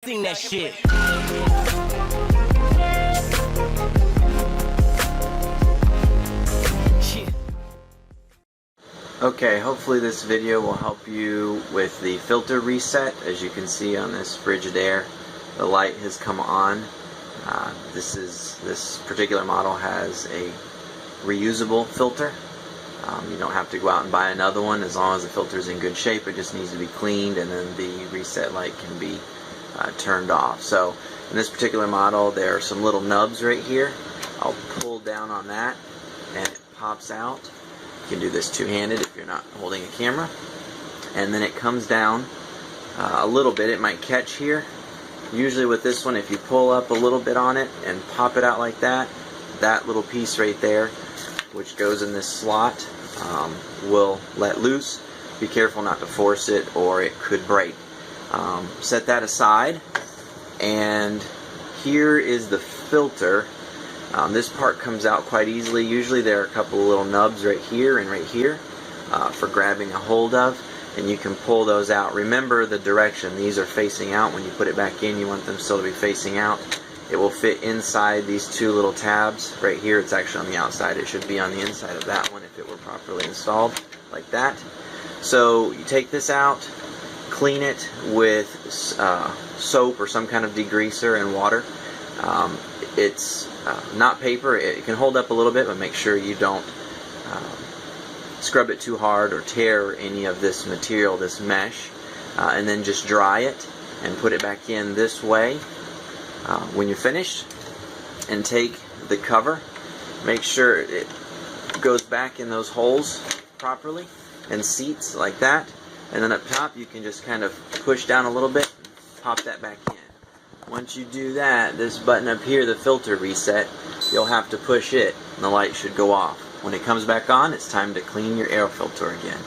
sing that shit. Okay, hopefully this video will help you with the filter reset. As you can see on this Frigidaire, the light has come on. This particular model has a reusable filter. You don't have to go out and buy another one as long as the filter is in good shape. It just needs to be cleaned, and then the reset light can be turned off. So in this particular model, there are some little nubs right here. I'll pull down on that and it pops out. You can do this two-handed if you're not holding a camera. And then it comes down a little bit. It might catch here. Usually with this one, if you pull up a little bit on it and pop it out like that, that little piece right there, which goes in this slot, will let loose. Be careful not to force it or it could break. Set that aside, and here is the filter. This part comes out quite easily. Usually there are a couple of little nubs right here and right here for grabbing a hold of, and you can pull those out. Remember the direction. These are facing out. When you put it back in, you want them still to be facing out. It will fit inside these two little tabs right here. It's actually on the outside. It should be on the inside of that one if it were properly installed, like that. So you take this out, clean it with soap or some kind of degreaser and water. It's not paper. It can hold up a little bit, but make sure you don't scrub it too hard or tear any of this material, this mesh. And then just dry it and put it back in this way when you're finished. And take the cover, make sure it goes back in those holes properly and seats like that. And then up top you can just kind of push down a little bit and pop that back in. Once you do that, this button up here, the filter reset, you'll have to push it and the light should go off. When it comes back on, it's time to clean your air filter again.